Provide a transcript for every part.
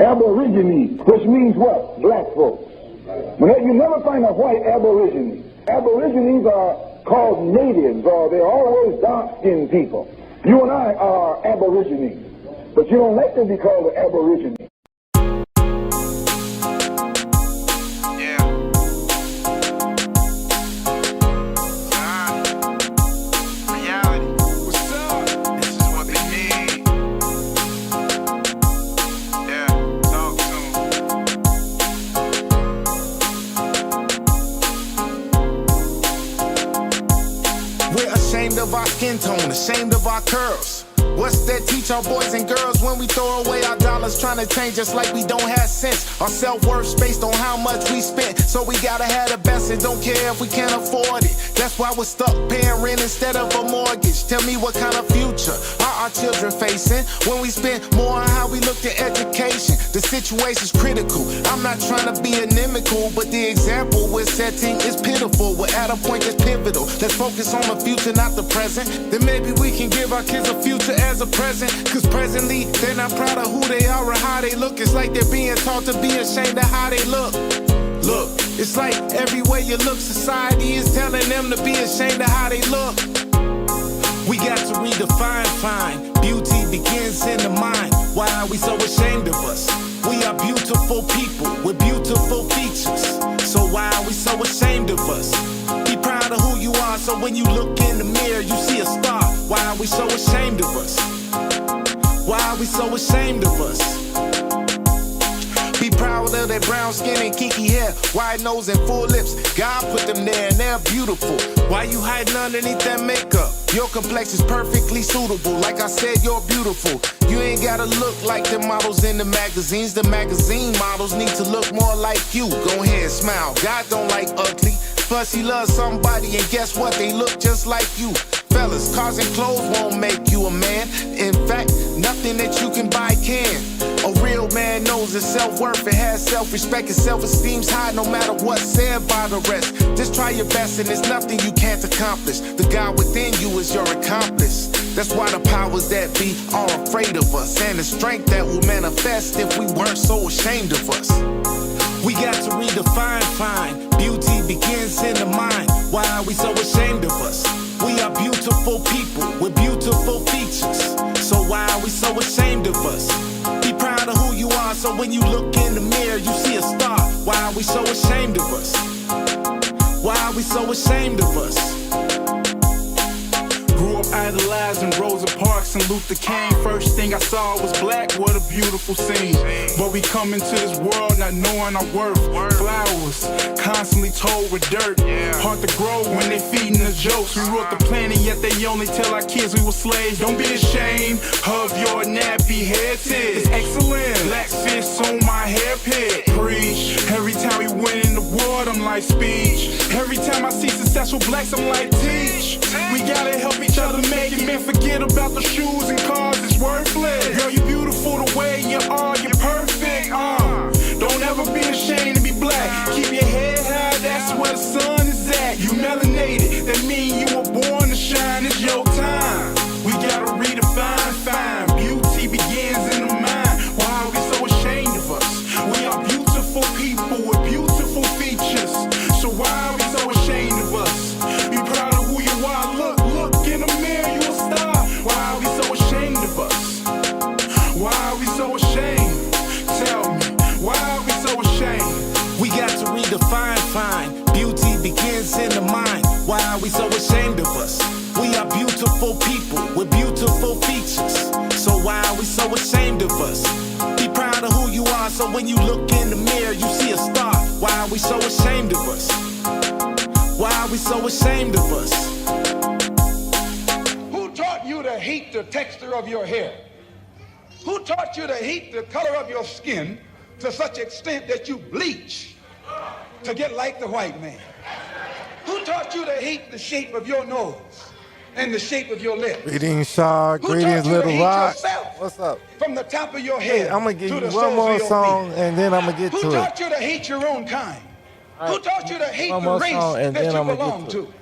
Aborigines, which means what? Black folks. But you never find a white aborigine. Aborigines are called natives, or they're always dark-skinned people. You and I are aborigines, but you don't like to be called an aborigine. Ashamed of our skin tone, ashamed of our curls. What's that teach our boys and girls when we throw away our dollars trying to change us like we don't have sense? Our self-worth's based on how much we spent, so we gotta have the best and don't care if we can't afford it. That's why we're stuck paying rent instead of a mortgage. Tell me what kind of future are our children facing when we spend more on how we look at education? The situation's critical. I'm not trying to be inimical, but the example we're setting is pitiful. We're at a point that's pivotal. Let's focus on the future, not the present. Then maybe we can give our kids a future as a present. Cause presently, they're not proud of who they are or how they look. It's like they're being taught to be ashamed of how they look. Look, it's like everywhere you look, society is telling them to be ashamed of how they look. We got to redefine fine. Beauty begins in the mind. Why are we so ashamed of us? We are beautiful people with beautiful features. So why are we so ashamed of us? Be proud of who you are, so when you look in the mirror, you see a star. Why are we so ashamed of us? Why are we so ashamed of us? Be proud of that brown skin and kinky hair, wide nose and full lips. God put them there and they're beautiful. Why you hiding underneath that makeup? Your complexion's perfectly suitable. Like I said, you're beautiful. You ain't gotta look like the models in the magazines. The magazine models need to look more like you. Go ahead, smile. God don't like ugly. Plus he loves somebody, and guess what? They look just like you. Fellas, cars and clothes won't make you a man. In fact, nothing that you can buy can. A real man knows his self-worth and has self-respect, and self-esteem's high no matter what's said by the rest. Just try your best and there's nothing you can't accomplish. The God within you is your accomplice. That's why the powers that be are afraid of us, and the strength that will manifest if we weren't so ashamed of us. We got to redefine fine. Beauty begins in the mind. Why are we so ashamed of us? We are beautiful people with beautiful features. So why are we so ashamed of us? Be proud of who you are, so when you look in the mirror, you see a star. Why are we so ashamed of us? Why are we so ashamed of us? Grew up idolizing Rosa Parks and Luther King. First thing I saw was black, what a beautiful scene. But we come into this world not knowing our worth. Flowers, constantly told with dirt. Hard to grow when they feeding us jokes. We wrote the planet, yet they only tell our kids we were slaves. Don't be ashamed of your nappy heritage. It's excellent. Black fists on my hairpit. Preach. Every time we win in the world, I'm like speech. Every time I see successful blacks, I'm like teach. We gotta help each other make it, man. Forget about the shoes and cars, it's worthless. Girl, you're beautiful the way you are, you're perfect. Don't ever be ashamed to be black. Keep your head high, that's where the sun is at. You melanated, that mean you were born to shine. It's your time. We gotta redefine fine. Beauty begins in the mind. Why are we so ashamed of us? We are beautiful people with beautiful features. So why are we so ashamed of us? Be proud of who you are. Look in the mirror, you a star. Why are we so ashamed of us? Why are we so ashamed? Tell me, why are we so ashamed? We got to redefine fine. Beauty begins in the mind. Why are we so ashamed of us? We are beautiful people with beautiful features. So why are we so ashamed of us? Be proud of who you are, so when you look in the mirror, you see a star. Why are we so ashamed of us? Why are we so ashamed of us? Who taught you to hate the texture of your hair? Who taught you to hate the color of your skin to such extent that you bleach to get like the white man? Who taught you to hate the shape of your nose and the shape of your lips? Greetings, Shaw. Who Greetings, taught you to Little hate Rock. yourself What's up? from the top of your head I'm going to give to you the one soles more of your song, feet? and then I'm going to get Who to it. taught you to hate your own kind? Who taught you to hate One the more race song, and that then you I'm gonna belong get to to?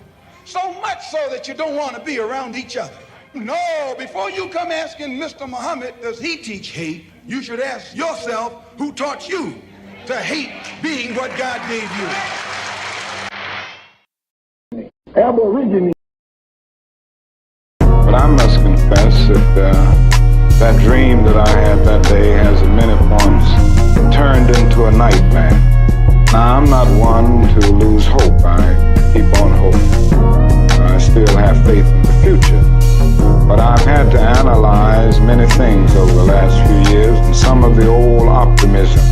So much so that you don't want to be around each other. No, before you come asking Mr. Muhammad, does he teach hate? You should ask yourself, who taught you to hate being what God gave you? Aborigine. But I must confess that that dream that I had that day has at many points turned into a nightmare. Now, I'm not one to lose hope. I keep on hoping. I still have faith in the future. But I've had to analyze many things over the last few years, and some of the old optimism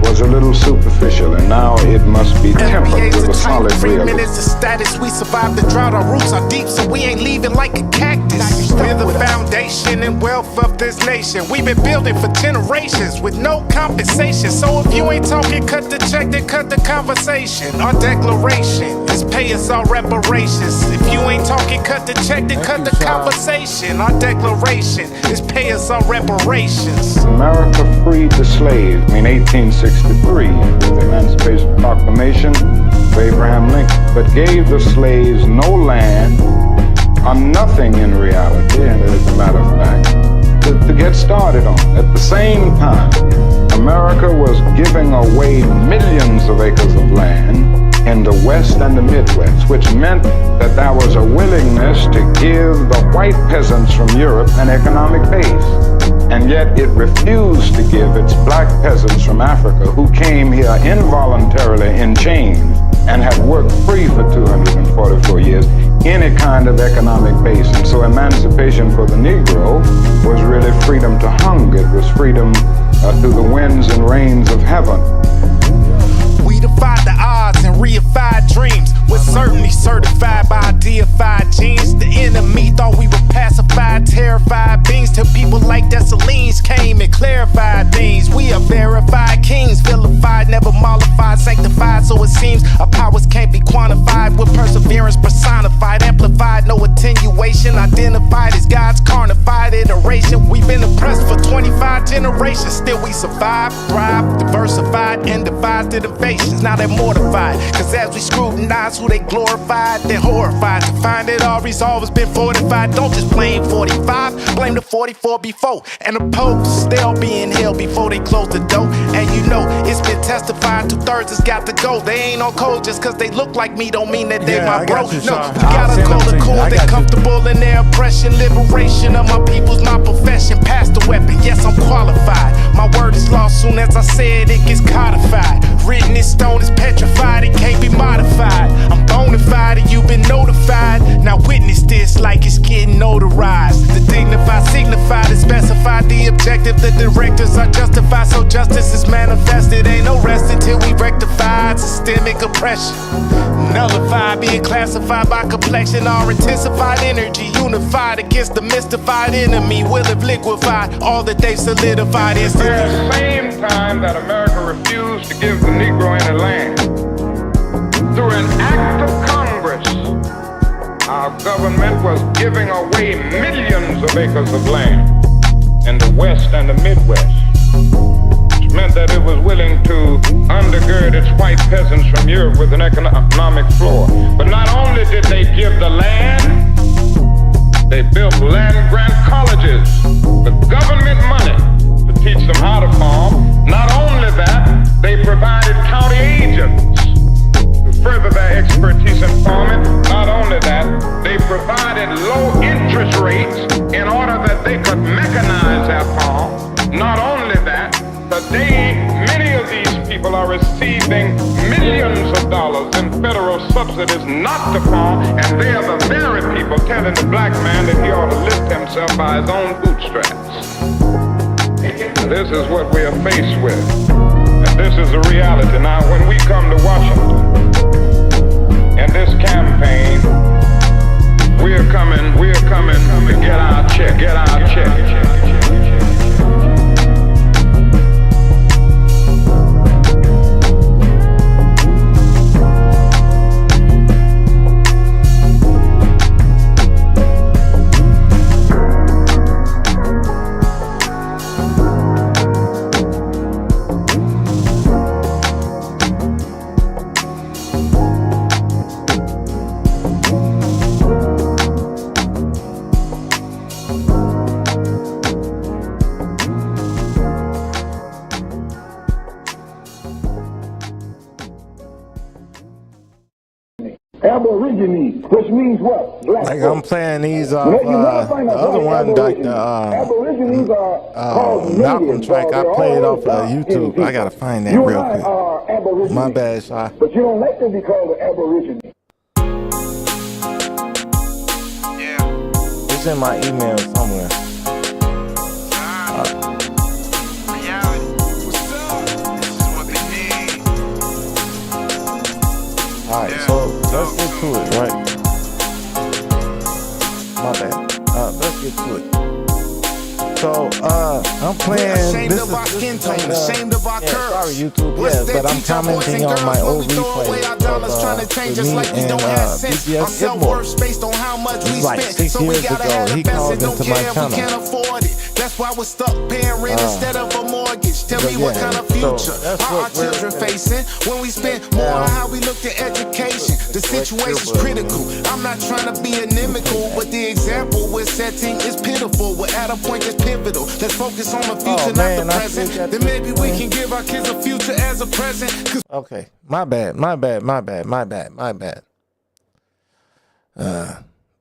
was a little superficial, and now it must be tempered with a solid realism. 3 minutes of status, we survived the drought, our roots are deep, so we ain't leaving like a cactus. We're the foundation and wealth of this nation. We've been building for generations with no compensation. So if you ain't talking, cut the check, then cut the conversation. Our declaration is pay us our reparations. If you ain't talking, cut the check, then cut the conversation. Our declaration is pay us our reparations. America freed the slaves in 1863 with the Emancipation Proclamation of Abraham Lincoln, but gave the slaves no land or nothing in reality, and as a matter of fact, to get started on. At the same time, America was giving away millions of acres of land in the West and the Midwest, which meant that there was a willingness to give the white peasants from Europe an economic base. And yet it refused to give its black peasants from Africa, who came here involuntarily in chains and had worked free for 244 years, any kind of economic base. And so emancipation for the Negro was really freedom to hunger. It was freedom to the winds and rains of heaven. We defied the odds and reified dreams. We're certainly certified by our deified genes. The enemy thought we were pacified, terrified beings, till people like Dessalines came and clarified things. We are verified kings, vilified, never mollified, sanctified. So it seems our powers can't be quantified. With perseverance personified, amplified, no attenuation. Identified as God's carnified iteration. We've been oppressed for 25 generations, still we survive, thrive, diversified, and devised innovations. Now they're mortified, cause as we scrutinize who they glorified, they're horrified to find that our resolve has been fortified. Don't just blame 45, blame the 44 before. And the Pope still be in hell before they close the door. And you know, it's been testified, 2/3 has got to go. They ain't on code just cause they look like me, don't mean that they my bro. No, you gotta call the cool, they comfortable in their oppression. Liberation of my people's my profession. Pass the weapon, yes, I'm qualified. My word is lost soon as I say it, it gets codified. Written in stone is petrified, it can't be modified. I'm bona fide and you've been notified. Now witness this like it's getting notarized. The dignified, signified, and specified the objective. The directives are justified, so justice is manifested. Ain't no rest until we rectify systemic oppression. Nullified, being classified by complexion. Our intensified energy, unified against the mystified enemy. Will have liquefied all that they've solidified instantly. At the same time that America refused to give the Negro any land, through an act of Congress, our government was giving away millions of acres of land in the West and the Midwest, which meant that it was willing to undergird its white peasants from Europe with an economic floor. But not only did they give the land, they built land-grant colleges with government money to teach them how to farm. Not only that, they provided county agents to further their expertise in farming. Not only that, they provided low interest rates in order that they could mechanize their farm. Not only that, today many of these people are receiving millions of dollars in federal subsidies not to farm, and they are the very people telling the black man that he ought to lift himself by his own bootstraps. This is what we are faced with, and this is the reality. Now, when we come to Washington in this campaign, we're coming to get our check, which means what? Black Like folk. I'm playing these You off never find the a other white one, like aborigine. the Aborigines are called Malcolm natives, track. or I they're played always off of dark-skinned YouTube. I gotta people. find that You and real I quick. are aborigines. My bad, Shy. But you don't like to be called an aborigine. Yeah. It's in my email somewhere. Alright, so let's get to it, right? My bad. Let's get to it. So, I'm playing. Ashamed of our skin tone, ashamed of our curves. Sorry, YouTube. Yeah, but I'm commenting on my old replay of me and BGS Our self-worth based on how much we like spent. 6 So we years gotta ago, have the he best called and don't into my care if we channel. can't afford it. That's why we're stuck paying rent instead of a mortgage. Tell me what kind of future are our children facing when we spend more on how we look at education. The situation's critical. I'm not trying to be inimical, but the example we're setting is pitiful. We're at a point that's pivotal. Let's focus on the future, not the present. Then maybe we can give our kids a future as a present. Okay, my bad.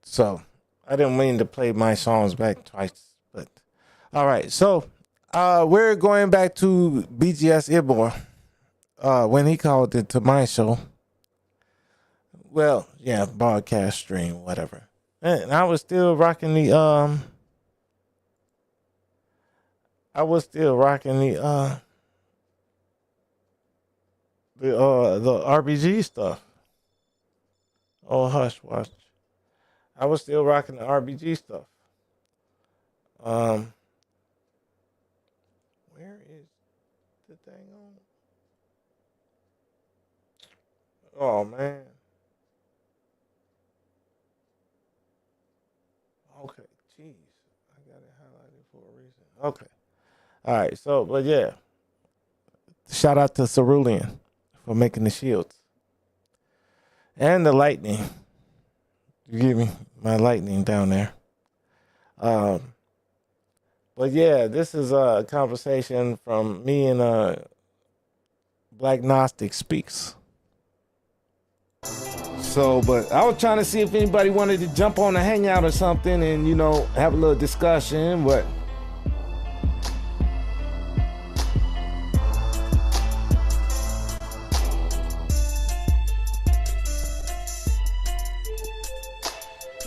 So I didn't mean to play my songs back twice, but all right. So we're going back to BGS IBMOR when he called it to my show. Well, yeah, broadcast stream, whatever. And I was still rocking the the RBG stuff. Oh, hush, watch. I was still rocking the RBG stuff. Where is the thing on? Oh man. Okay, jeez, I got it highlighted for a reason. Okay, all right. So, but yeah, shout out to Cerulean for making the shields and the lightning. You give me my lightning down there. But yeah, this is a conversation from me and Black Gnostic Speaks. So, but I was trying to see if anybody wanted to jump on a hangout or something and, you know, have a little discussion, but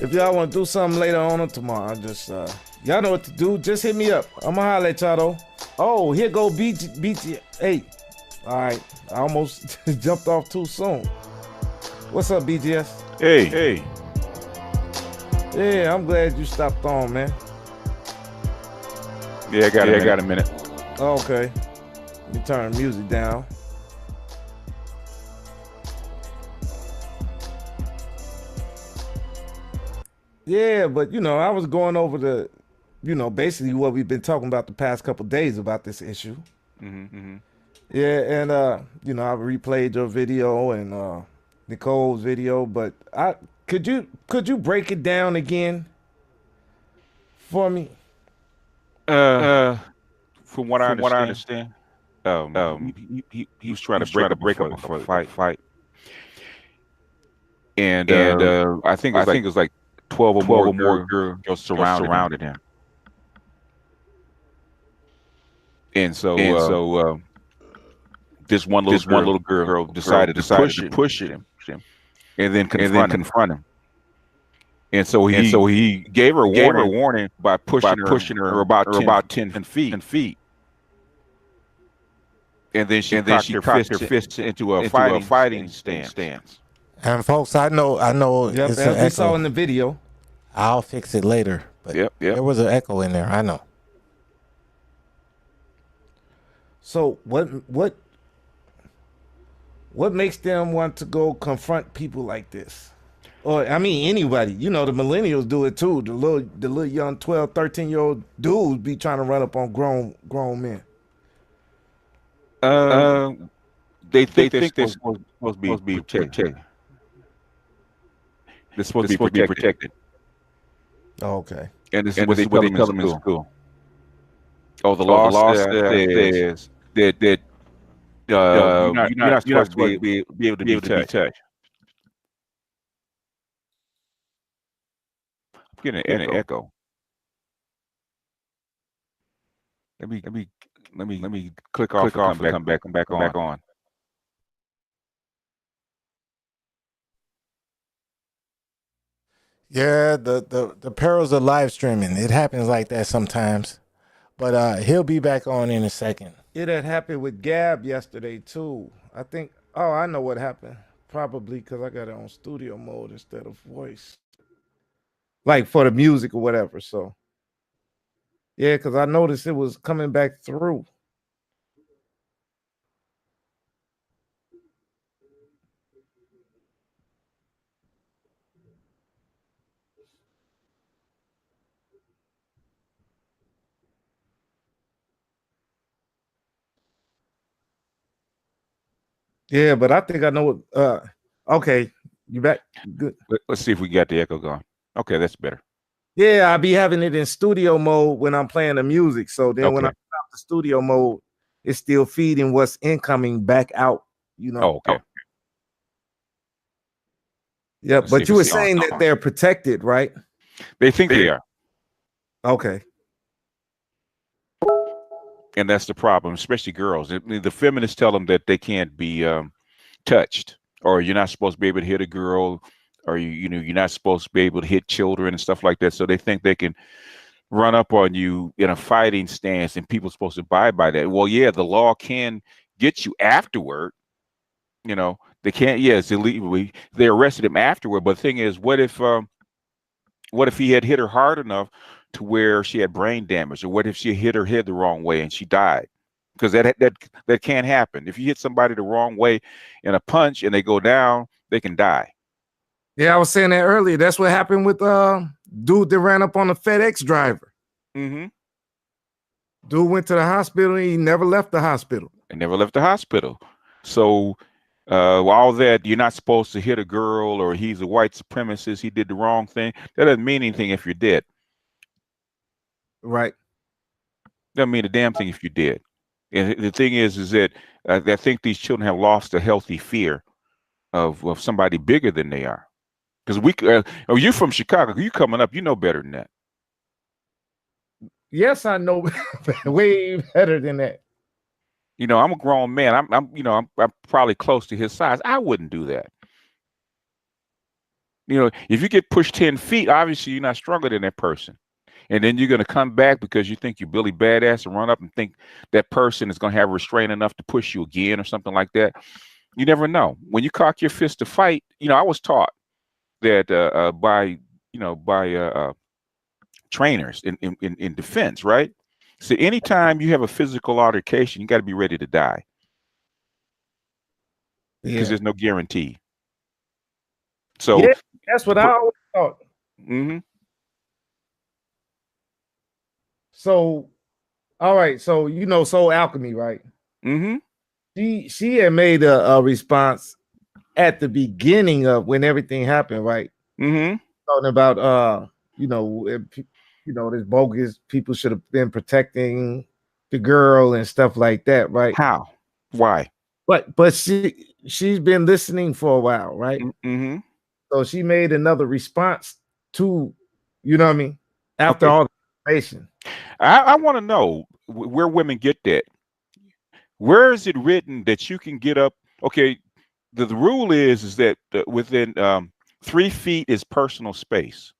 if y'all want to do something later on or tomorrow, just y'all know what to do. Just hit me up. I'ma holler at y'all though. Oh, here go BG. Hey, all right. I almost jumped off too soon. What's up, BGS? Hey. Yeah, I'm glad you stopped on, man. Yeah, I got a minute. Okay. Let me turn the music down. Yeah, but you know, I was going over the, you know, basically what we've been talking about the past couple of days about this issue. Yeah, and you know, I replayed your video and Nicole's video, but could you break it down again for me? From what I understand, he was trying to break up a fight, and I think it was like 12 or more girls surrounded him, and so this one little girl decided to push him, and then confront him. And so he gave her a warning by pushing her about 10 feet. And then she cocked her fist into a fighting stance. And folks, I know. Yep, it's as we saw in the video. I'll fix it later. But Yep. There was an echo in there. I know. So what makes them want to go confront people like this? Or I mean anybody, you know, the millennials do it too. The little young 12, 13-year-old dudes be trying to run up on grown men. They think they're supposed to be protected. They're supposed to be protected. Oh, okay. And this is what they tell them in school. Oh, the law says that you're not supposed to be able to be touched. getting an echo. Let me click off and come back on. Yeah, the perils of live streaming. It happens like that sometimes. But he'll be back on in a second. It had happened with Gab yesterday too. I think. Oh, I know what happened. Probably because I got it on studio mode instead of voice, like for the music or whatever. So yeah, because I noticed it was coming back through. Yeah, but I think I know what. Okay, you back? Good. Let's see if we got the echo going. Okay, that's better. Yeah, I be having it in studio mode when I'm playing the music. So then when I stop the studio mode, it's still feeding what's incoming back out. You know. Oh, okay. Yeah, but you were saying that they're protected, right? They think they are. Okay. And that's the problem, especially girls. The feminists tell them that they can't be touched, or you're not supposed to be able to hit a girl, or you're not supposed to be able to hit children and stuff like that. So they think they can run up on you in a fighting stance, and people are supposed to abide by that. Well, yeah, the law can get you afterward. They can't. Yeah, it's illegal. They arrested him afterward. But the thing is, what if he had hit her hard enough to where she had brain damage, or what if she hit her head the wrong way and she died? Because that can't happen. If you hit somebody the wrong way in a punch and they go down, they can die. Yeah, I was saying that earlier. That's what happened with dude that ran up on the FedEx driver. Mm-hmm. Dude went to the hospital and he never left the hospital. So all that, you're not supposed to hit a girl, or he's a white supremacist, he did the wrong thing. That doesn't mean anything if you're dead. Right. Doesn't mean a damn thing if you're dead. And the thing is that I think these children have lost a healthy fear of somebody bigger than they are. Because you're from Chicago, you coming up, you know better than that. Yes, I know way better than that. I'm a grown man. I'm probably close to his size. I wouldn't do that. If you get pushed 10 feet, obviously you're not stronger than that person. And then you're going to come back because you think you're Billy Badass and run up and think that person is going to have restraint enough to push you again or something like that. You never know. When you cock your fist to fight, I was taught that by trainers in defense, right? So anytime you have a physical altercation, you got to be ready to die. Because there's no guarantee. So yeah, that's what I always thought. Mm-hmm. So, all right. So Soul Alchemy, right? Mm-hmm. She had made a response at the beginning of when everything happened, right? Mm-hmm. Talking about this bogus people should have been protecting the girl and stuff like that, right? How? Why? But she's been listening for a while, right? Mm-hmm. So she made another response to, you know what I mean? After all the information. I want to know where women get that. Where is it written that you can get up? Okay, the rule is that within 3 feet is personal space.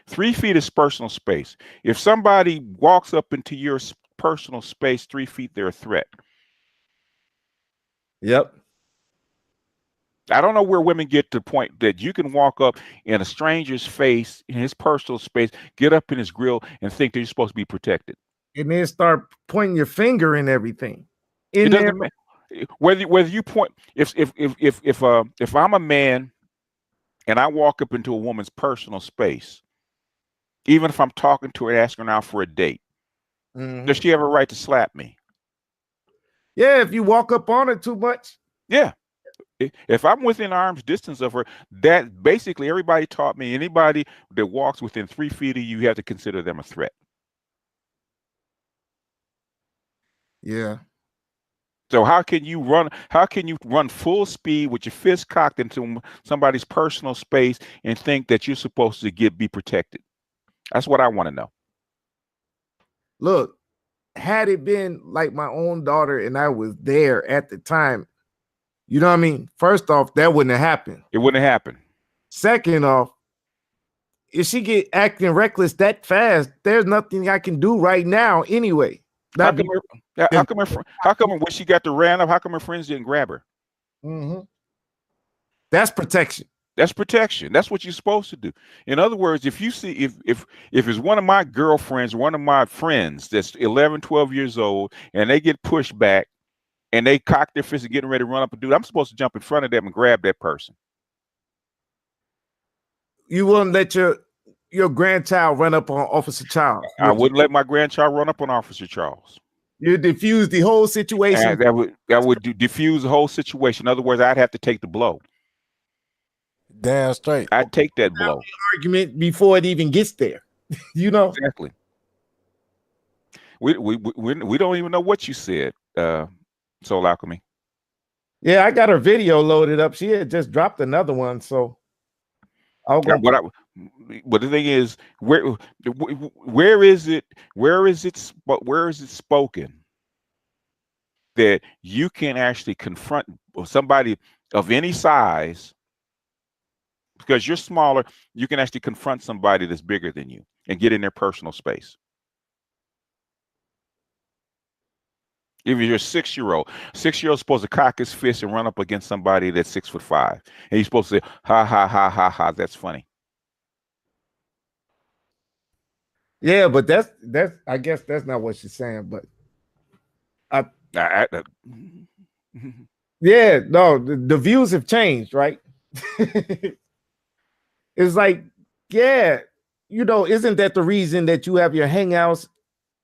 3 feet is personal space. If somebody walks up into your personal space 3 feet, they're a threat. Yep. I don't know where women get to the point that you can walk up in a stranger's face, in his personal space, get up in his grill, and think they're supposed to be protected. And then start pointing your finger and everything. It doesn't matter whether you point. If I'm a man and I walk up into a woman's personal space, even if I'm talking to her, asking her out for a date, does she have a right to slap me? Yeah, if you walk up on her too much. Yeah. If I'm within arm's distance of her, that basically everybody taught me, anybody that walks within 3 feet of you, you have to consider them a threat. Yeah. So how can you run? How can you run full speed with your fist cocked into somebody's personal space and think that you're supposed to be protected? That's what I want to know. Look, had it been like my own daughter and I was there at the time, you know what I mean? First off, that wouldn't have happened. It wouldn't have happened. Second off, if she get acting reckless that fast, there's nothing I can do right now anyway. How come when she got to ran up, how come her friends didn't grab her? That's protection. That's protection. That's what you're supposed to do. In other words, if you see if it's one of my girlfriends, one of my friends that's 11, 12 years old, and they get pushed back and they cock their fist and getting ready to run up and do it, I'm supposed to jump in front of them and grab that person. You wouldn't let your grandchild run up on Officer Charles. I wouldn't let my grandchild run up on Officer Charles. You diffuse the whole situation. And that would diffuse the whole situation. In other words, I'd have to take the blow. Damn straight. I'd take that blow. Argument before it even gets there. You know? Exactly. We don't even know what you said, Soul Alchemy. Yeah, I got her video loaded up. She had just dropped another one, so I'll go. But the thing is, where is it spoken that you can actually confront somebody of any size? Because you're smaller, you can actually confront somebody that's bigger than you and get in their personal space. If you're a 6-year-old, 6-year-old supposed to cock his fist and run up against somebody that's 6'5", and he's supposed to say, "Ha ha ha ha ha, that's funny." Yeah, but that's I guess that's not what she's saying, but yeah, no, the views have changed, right? It's like, yeah, you know, isn't that the reason that you have your hangouts?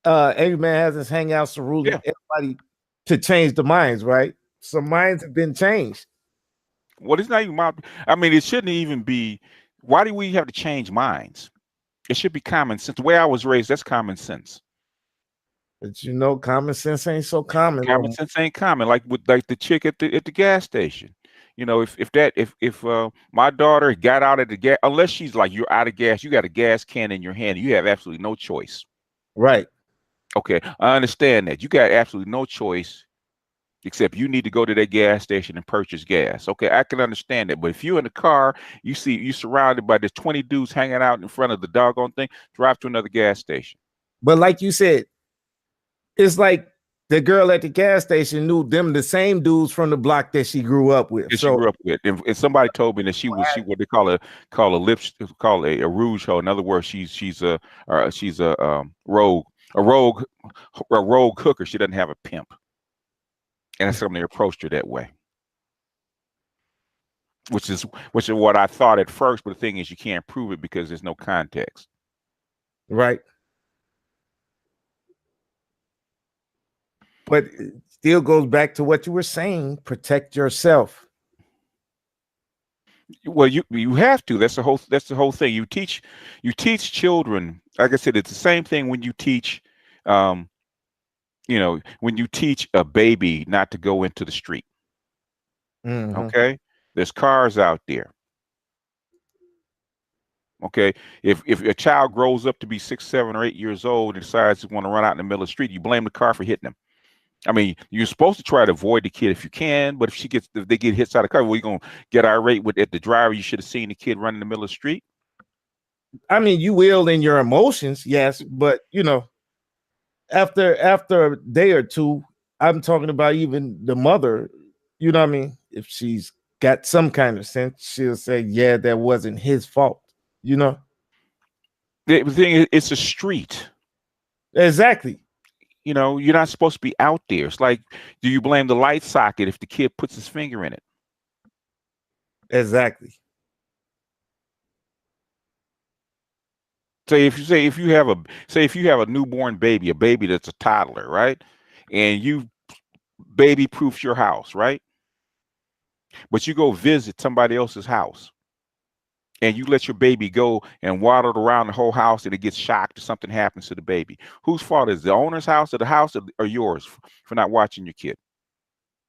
Every man has his hangouts to rule everybody to change the minds, right? Some minds have been changed. Well, it's not even I mean, it shouldn't even be. Why do we have to change minds? It should be common sense. The way I was raised, that's common sense. But you know, common sense ain't so common. Common sense ain't common. Like with the chick at the gas station. You know, if my daughter got out of the gas, unless she's like, you're out of gas, you got a gas can in your hand, you have absolutely no choice. Right. Okay, I understand that. You got absolutely no choice except you need to go to that gas station and purchase gas. Okay, I can understand that. But if you're in the car, you see you surrounded by there's 20 dudes hanging out in front of the doggone thing, drive to another gas station. But like you said, it's like the girl at the gas station knew them the same dudes from the block that she grew up with. She grew up with, and somebody told me that she was what they call a rouge hoe. In other words, she's a rogue hooker. She doesn't have a pimp, and somebody approached her that way, which is what I thought at first. But the thing is, you can't prove it because there's no context. Right. But it still goes back to what you were saying, protect yourself. Well, you have to. That's the whole thing. You teach children, like I said, it's the same thing when you teach when you teach a baby not to go into the street. Okay? There's cars out there. Okay, if a child grows up to be 6, 7, or 8 years old and decides to want to run out in the middle of the street, you blame the car for hitting them. I mean, you're supposed to try to avoid the kid if you can, but if they get hit side of the car, well, you're gonna get irate at the driver. You should have seen the kid running in the middle of the street. I mean, you will in your emotions, yes, but you know, after a day or two, I'm talking about even the mother. You know what I mean? If she's got some kind of sense, she'll say, "Yeah, that wasn't his fault." You know, the thing is, it's a street. Exactly. You know, you're not supposed to be out there. It's like, do you blame the light socket if the kid puts his finger in it? Exactly. If you have a newborn baby, a baby that's a toddler, right? And you baby proofs your house, right? But you go visit somebody else's house and you let your baby go and waddle around the whole house and it gets shocked or something happens to the baby. Whose fault is it? The owner's house or the house or yours for not watching your kid?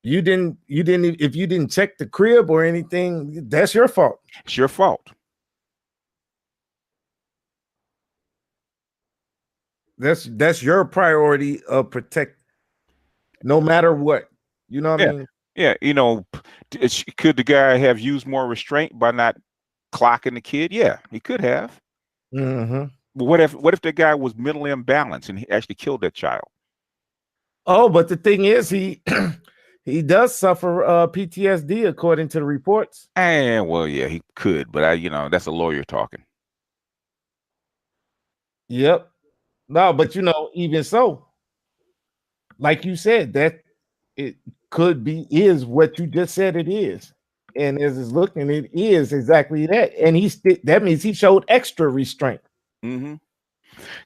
You didn't if you didn't check the crib or anything, that's your fault. It's your fault. That's your priority of protect no matter what. You know what I mean? Yeah, could the guy have used more restraint by not clocking the kid? Yeah, he could have. Mm-hmm. But what if the guy was mentally imbalanced and he actually killed that child? Oh, but the thing is, he he does suffer PTSD according to the reports. And well, yeah, he could, but that's a lawyer talking. Yep. No, but even so, like you said, that it could be is what you just said it is. And as it's looking, it is exactly that. And that means he showed extra restraint. Mm-hmm.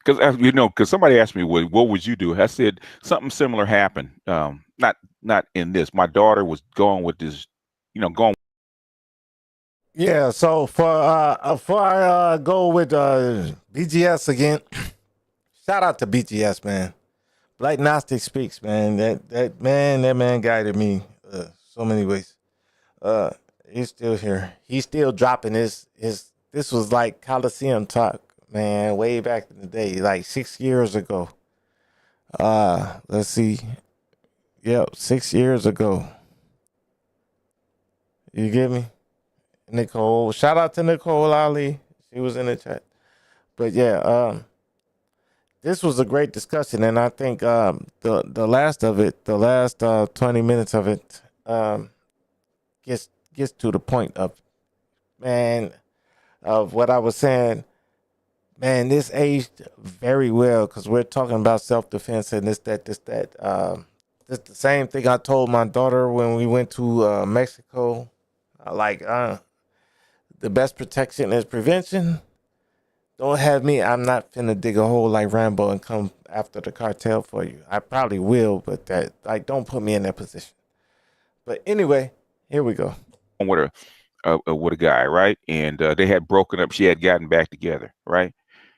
Because somebody asked me, what would you do? I said something similar happened. Not in this. My daughter was going with this, going. Yeah, so for I go with BGS again, shout out to BGS, man. Black Gnostic Speaks, man. That man guided me so many ways. He's still here. He's still dropping his this was like Coliseum talk, man, way back in the day, like 6 years ago. Let's see. Yep, 6 years ago. You get me? Nicole. Shout out to Nicole Ali. She was in the chat. But yeah, this was a great discussion, and I think the last of it, the last 20 minutes of it, gets to the point of what I was saying. Man, this aged very well because we're talking about self-defense and this that. It's the same thing I told my daughter when we went to Mexico. The best protection is prevention. Don't have me. I'm not finna dig a hole like Rambo and come after the cartel for you. I probably will, but don't put me in that position. But anyway, here we go. With a guy, right? And they had broken up. She had gotten back together, right?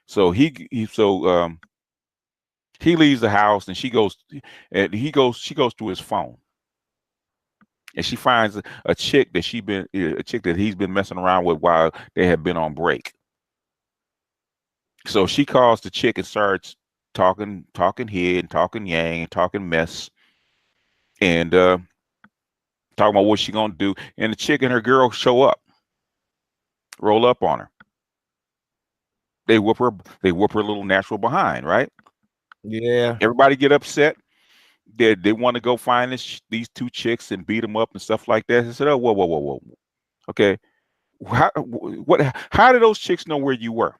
So he leaves the house and she goes to his phone. And she finds a chick that he's been messing around with while they have been on break. So she calls the chick and starts talking head and talking yang and talking mess and talking about what she gonna do. And the chick and her girl show up, roll up on her. They whoop her little natural behind, right? Yeah. Everybody get upset. They want to go find these two chicks and beat them up and stuff like that. I said, oh, whoa. Okay. How did those chicks know where you were?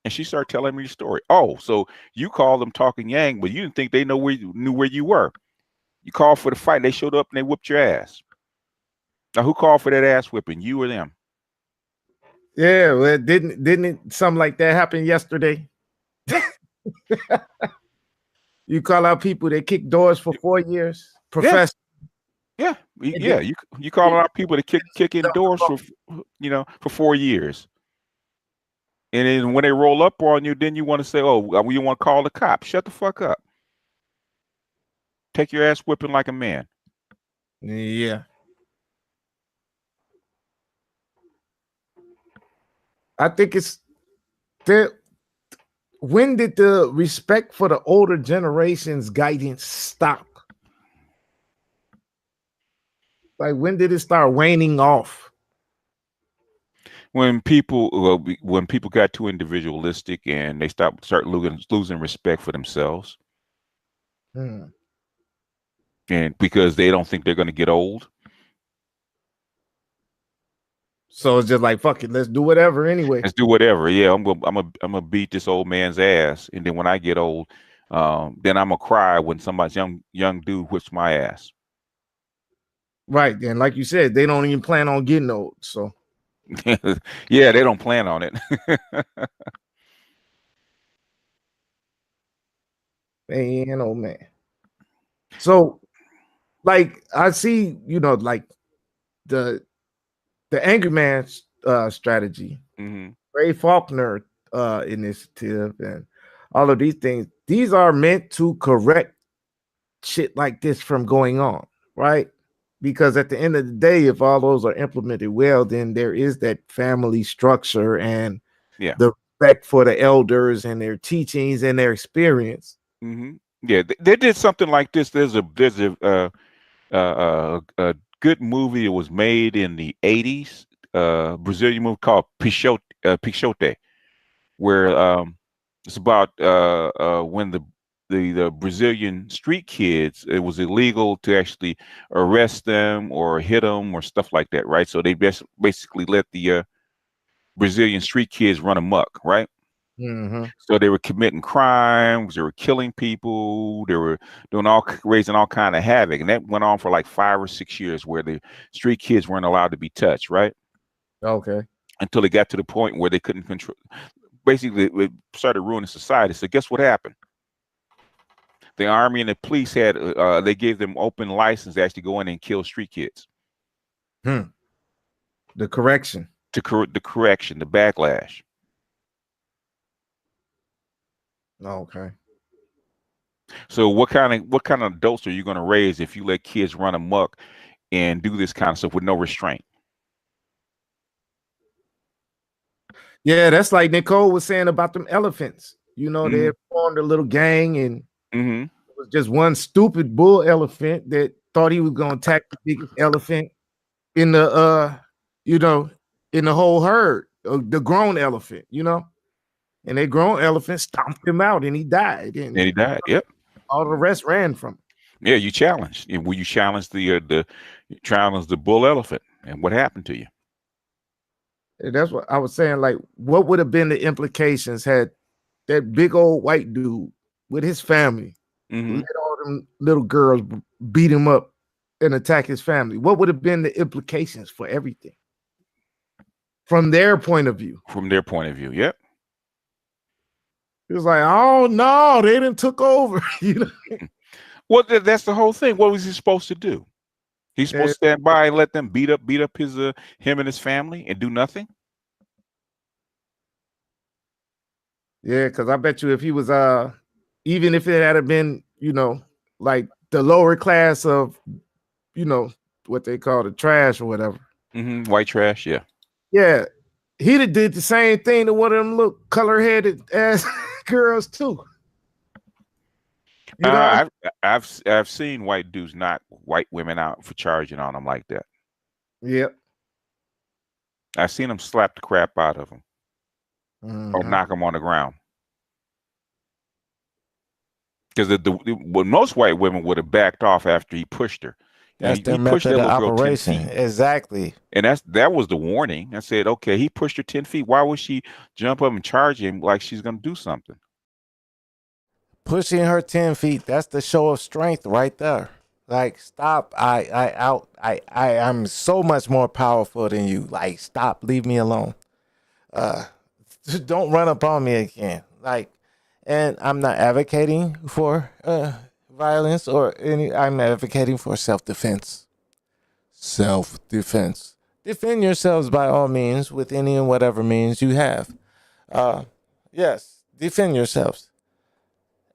And she started telling me the story. Oh, so you called them talking yang, but you didn't think they knew where you were. You called for the fight. They showed up and they whipped your ass. Now, who called for that ass whipping, you or them? Yeah, well, didn't something like that happen yesterday? You call out people that kick doors for 4 years, professional. Yeah. You call out people that kick in doors for 4 years. And then when they roll up on you, then you want to say, oh, you want to call the cops. Shut the fuck up. Take your ass whipping like a man. Yeah. I think it's that. When did the respect for the older generation's guidance stop? Like, when did it start waning off? When people got too individualistic and they start losing respect for themselves. And because they don't think they're going to get old. So it's just like, fuck it, let's do whatever anyway. Let's do whatever. Yeah, I'm gonna beat this old man's ass, and then when I get old, then I'm gonna cry when somebody's young dude whips my ass. Right, and like you said, they don't even plan on getting old. So yeah, they don't plan on it. Man, oh man. So, like, I see, like the Angry Man strategy, Ray Faulkner initiative, and all of these things. These are meant to correct shit like this from going on, right? because at the end of the day, if all those are implemented well, then there is that family structure and the respect for the elders and their teachings and their experience. Yeah, they did something like this. There's a good movie. It was made in the 80s, Brazilian movie called Pichote, where it's about when the Brazilian street kids, it was illegal to actually arrest them or hit them or stuff like that, right? So they basically let the Brazilian street kids run amok, right? So they were committing crimes, they were killing people, they were raising all kind of havoc, and that went on for like 5 or 6 years, where the street kids weren't allowed to be touched, right? Okay. Until they got to the point where they couldn't control. Basically, it started ruining society. So guess what happened? The army and the police had they gave them open license to actually go in and kill street kids. The correction. The correction, the backlash. Okay. So what kind of adults are you going to raise if you let kids run amok and do this kind of stuff with no restraint? Yeah, that's like Nicole was saying about them elephants. You know, they formed a little gang, and it was just one stupid bull elephant that thought he was going to attack the biggest elephant in the in the whole herd, the grown elephant, and that grown elephant stomped him out, and he died. And he died. Yep. All the rest ran from him. Yeah, you challenged. Will you challenge the bull elephant, and what happened to you? And that's what I was saying. Like, what would have been the implications had that big old white dude with his family let all them little girls beat him up and attack his family? What would have been the implications for everything from their point of view? From their point of view, yep. It was like, oh no, they didn't took over. Well, that's the whole thing. What was he supposed to do? He's supposed to stand by and let them beat up his him and his family and do nothing? Yeah, because I bet you if he was even if it had been, like the lower class of, what they call the trash or whatever. White trash, yeah. Yeah. He'd have did the same thing to one of them little color-headed ass girls too. I've seen white dudes knock white women out for charging on them like that. Yep. I've seen them slap the crap out of them or knock them on the ground. Because most white women would have backed off after he pushed her. That's their method of operation. Exactly. And that was the warning. I said, okay, he pushed her 10 feet. Why would she jump up and charge him like she's going to do something? Pushing her 10 feet, that's the show of strength right there. Like, stop. I'm so much more powerful than you. Like, stop. Leave me alone. Don't run up on me again. Like, and I'm not advocating for violence I'm advocating for self-defense. Self-defense. Defend yourselves by all means with any and whatever means you have. Yes, defend yourselves.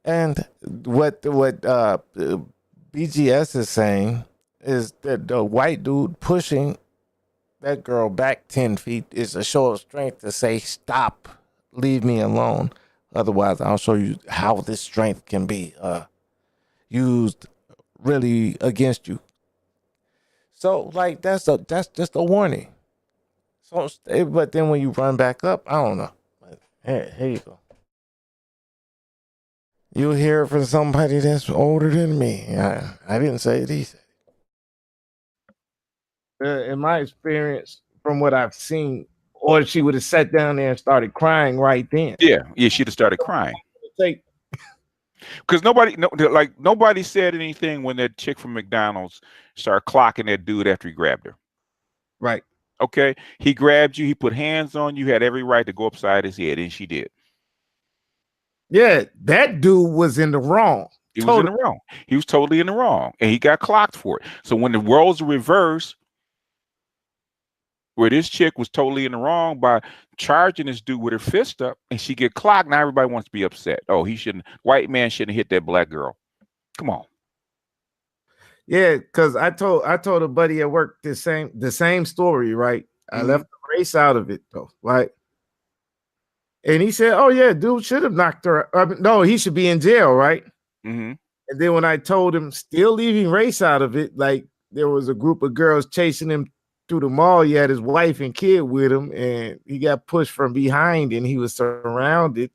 And what BGS is saying is that the white dude pushing that girl back 10 feet is a show of strength to say, stop, leave me alone. Otherwise, I'll show you how this strength can be used really against you. So, like, that's just a warning. So, but then when you run back up, I don't know. Here you go. You'll hear it from somebody that's older than me. I didn't say it either. In my experience, from what I've seen, or she would have sat down there and started crying right then. Yeah, she'd have started crying. Because nobody said anything when that chick from McDonald's started clocking that dude after he grabbed her. Right. Okay. He grabbed you. He put hands on you. Had every right to go upside his head, and she did. Yeah, that dude was in the wrong. He was in the wrong. He was totally in the wrong, and he got clocked for it. So when the roles are reversed, where this chick was totally in the wrong by charging this dude with her fist up, and she get clocked, now everybody wants to be upset. Oh, white man shouldn't hit that black girl. Come on. Yeah, because I told a buddy at work the same story, right? I left the race out of it though, right? And he said, "Oh yeah, dude should have knocked her. No, he should be in jail, right?" And then when I told him, still leaving race out of it, like there was a group of girls chasing him through the mall. He had his wife and kid with him, and he got pushed from behind, and he was surrounded.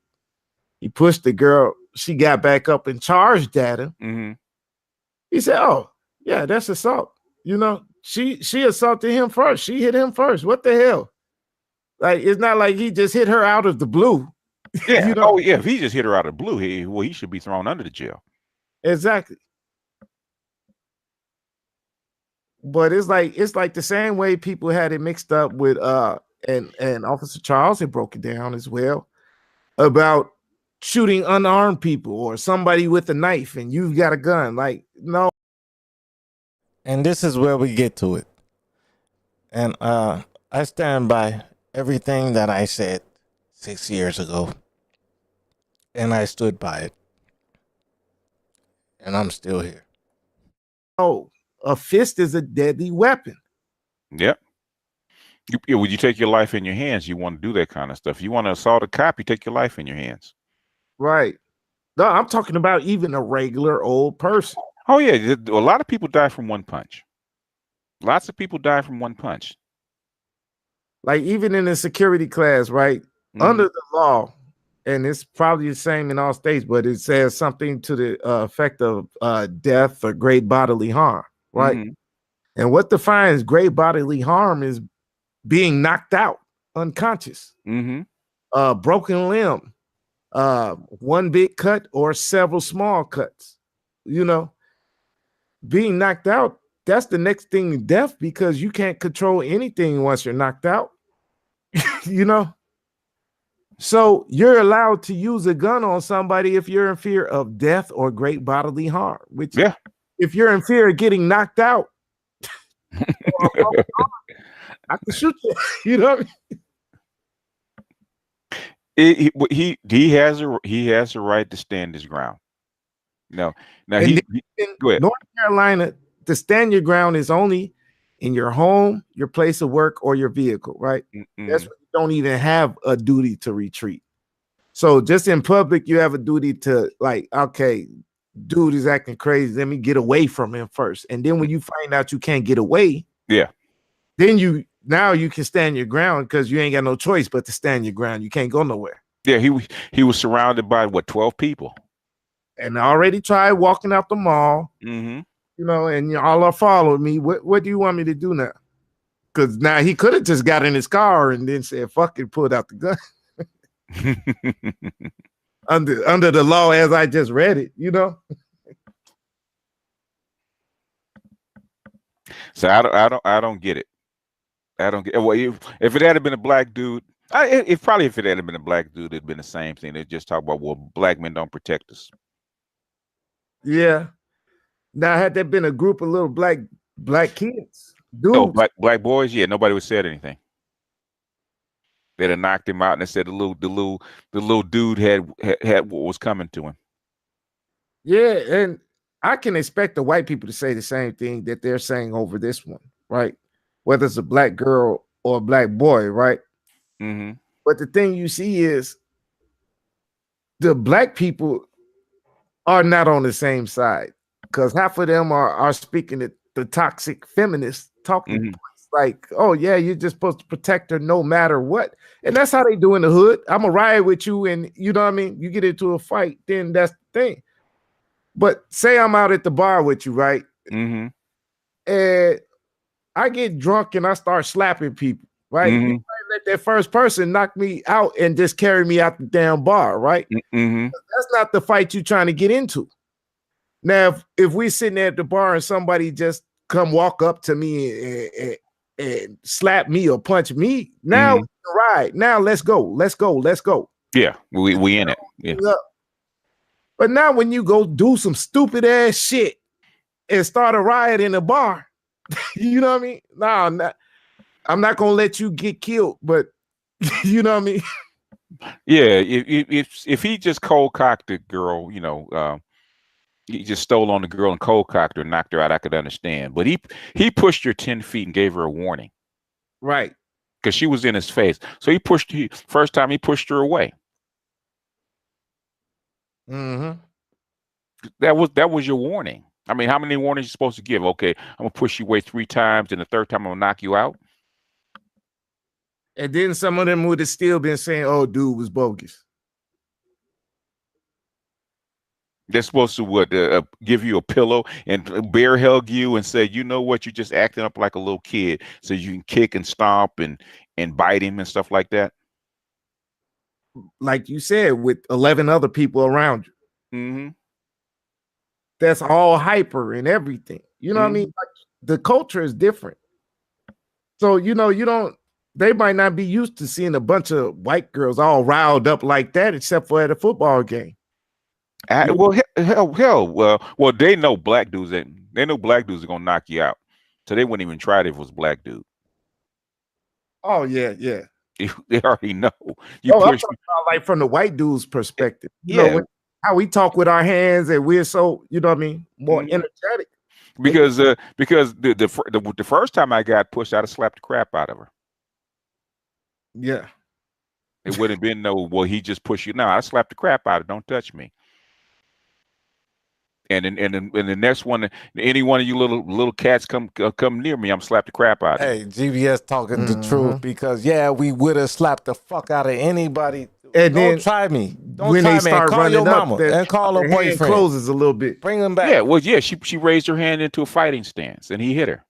He pushed the girl. She got back up and charged at him. He said, "Oh yeah, that's assault. You know, she assaulted him first. She hit him first. What the hell? Like it's not like he just hit her out of the blue." Yeah. You know? Oh yeah. If he just hit her out of the blue, he should be thrown under the jail. Exactly. But it's like the same way people had it mixed up with and Officer Charles had broke it down as well about shooting unarmed people or somebody with a knife and you've got a gun. Like, no. And this is where we get to it. And I stand by everything that I said 6 years ago. And I stood by it. And I'm still here. Oh, a fist is a deadly weapon. Yep. When you take your life in your hands, you want to do that kind of stuff. You want to assault a cop, you take your life in your hands. Right. No, I'm talking about even a regular old person. Oh, yeah. A lot of people die from one punch. Lots of people die from one punch. Like even in the security class, right? Under the law, and it's probably the same in all states, but it says something to the effect of death or great bodily harm, right? And what defines great bodily harm is being knocked out, unconscious, broken limb, one big cut or several small cuts. You know, being knocked out, that's the next thing to death because you can't control anything once you're knocked out. You know? So you're allowed to use a gun on somebody if you're in fear of death or great bodily harm, which if you're in fear of getting knocked out, I can shoot you. You know what I mean? He has a right to stand his ground. No, now in go ahead. North Carolina, to stand your ground is only in your home, your place of work, or your vehicle, right? That's where you don't even have a duty to retreat. So just in public, you have a duty to like, okay, dude is acting crazy. Let me get away from him first. And then when you find out you can't get away, then you can stand your ground because you ain't got no choice but to stand your ground. You can't go nowhere. Yeah, he was surrounded by what, 12 people. And I already tried walking out the mall. You know, and y'all are following me. What do you want me to do now? Because now he could have just got in his car and then said, fuck it, pulled out the gun. under the law as I just read it, you know? So I don't get it. I don't get. Well, if it had been a black dude, if it had been a black dude, it'd been the same thing. They just talk about, well, black men don't protect us. Yeah. Now, had there been a group of little black kids, dudes, no, black boys, nobody would said anything. They'd have knocked him out and they said the little dude had what was coming to him. Yeah, and I can expect the white people to say the same thing that they're saying over this one, right? Whether it's a black girl or a black boy, right? But the thing you see is the black people are not on the same side because half of them are speaking the toxic feminist talking points like, oh yeah, you're just supposed to protect her no matter what. And that's how they do in the hood. I'm gonna ride with you, and you know what I mean? You get into a fight, then that's the thing. But say I'm out at the bar with you, right? And I get drunk and I start slapping people, right? You might let that first person knock me out and just carry me out the damn bar, right? That's not the fight you're trying to get into. Now, if we're sitting there at the bar and somebody just come walk up to me and slap me or punch me, now we can ride. Now let's go. Yeah, we in it. Yeah. But now when you go do some stupid ass shit and start a riot in a bar, you know what I mean? No, I'm not gonna let you get killed, but you know what I mean? Yeah, if he just cold cocked the girl, he just stole on the girl and cold cocked her and knocked her out. I could understand, but he pushed her 10 feet and gave her a warning, Right. because she was in his face. So first time he pushed her away. Mm-hmm. That was your warning. I mean, how many warnings are you supposed to give? Okay, I'm gonna push you away 3 times, and the third time I'm gonna knock you out. And then some of them would have still been saying, "Oh, dude was bogus." They're supposed to give you a pillow and bear hug you and say, you know what, you're just acting up like a little kid, so you can kick and stomp and bite him and stuff like that. Like you said, with 11 other people around you. Mm-hmm. That's all hyper and everything. You know what I mean? Like, the culture is different. So, you know, they might not be used to seeing a bunch of white girls all riled up like that, except for at a football game. Well, they know black dudes. They know black dudes are gonna knock you out, so they wouldn't even try it if it was black dude. Oh yeah. They already know. I'm talking about, like, from the white dude's perspective. You know, how we talk with our hands, and we're so, you know what I mean, more energetic. Because the first time I got pushed, I'd have slapped the crap out of her. Yeah. It wouldn't have been well, he just pushed you. No, I slapped the crap out of her. Don't touch me. And the next one, any one of you little cats come near me, I'm slap the crap out of you. Hey, GBS talking the truth, because we would have slapped the fuck out of anybody. And don't try me. Don't when try they me. start Call running your up, mama and call her boyfriend. Closes a little bit. Bring them back. Yeah, well, yeah, she raised her hand into a fighting stance and he hit her.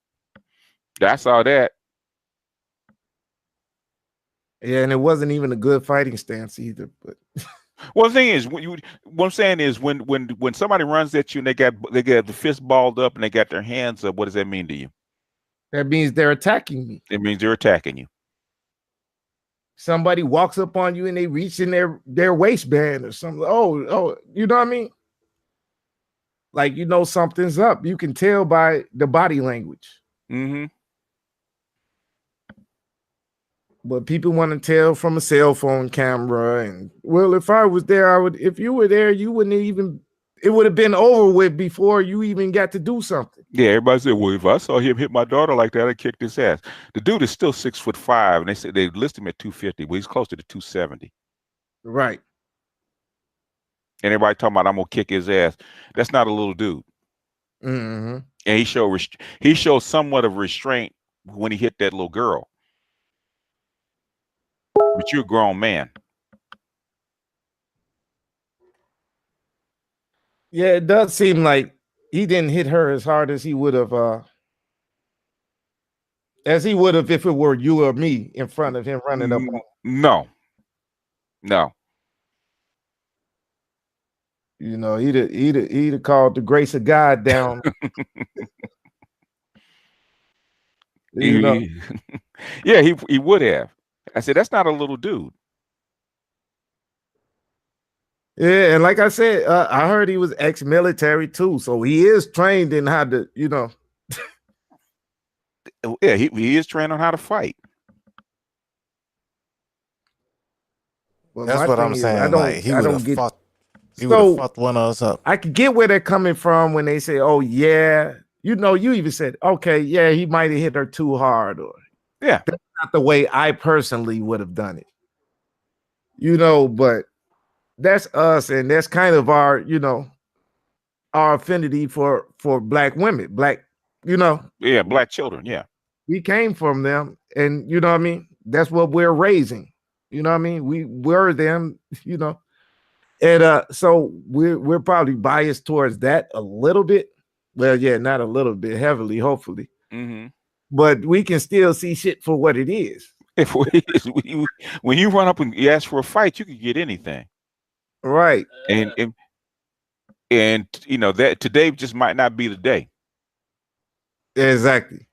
I saw that. Yeah, and it wasn't even a good fighting stance either. But well, the thing is, what I'm saying is, when somebody runs at you and they got the fist balled up and they got their hands up, what does that mean to you? That means they're attacking me. It means they're attacking you. Somebody walks up on you and they reach in their waistband or something. Oh, you know what I mean? Like, you know, something's up. You can tell by the body language. Mm-hmm. But people want to tell from a cell phone camera. And, well, if I was there, I would. If you were there, you wouldn't even. It would have been over with before you even got to do something. Yeah, everybody said, well, if I saw him hit my daughter like that, I'd kick his ass. The dude is still 6'5", and they said they list him at 250, but he's closer to 270. Right. And everybody talking about, I'm gonna kick his ass. That's not a little dude. Mm-hmm. And he showed somewhat of restraint when he hit that little girl. But you're a grown man. Yeah, it does seem like he didn't hit her as hard as he would have if it were you or me in front of him running up on. No. You know, he'd have called the grace of God down. You know. Yeah, he would have. I said, that's not a little dude. Yeah, and like I said, I heard he was ex-military too, so he is trained in how to, you know. Yeah, he is trained on how to fight. Well, that's what I'm saying. He would have fucked one of us up. I could get where they're coming from when they say, "Oh yeah," you know. You even said, "Okay, yeah, he might have hit her too hard," or yeah, that's not the way I personally would have done it. You know, but that's us, and that's kind of our, you know, our affinity for black women, black, you know. Yeah, black children, yeah. We came from them, and you know what I mean? That's what we're raising. You know what I mean? We were them, you know. And so we're probably biased towards that a little bit. Well, yeah, not a little bit, heavily, hopefully. Mm-hmm. But we can still see shit for what it is. When you run up and you ask for a fight, you can get anything. Right. And you know that today just might not be the day. Exactly.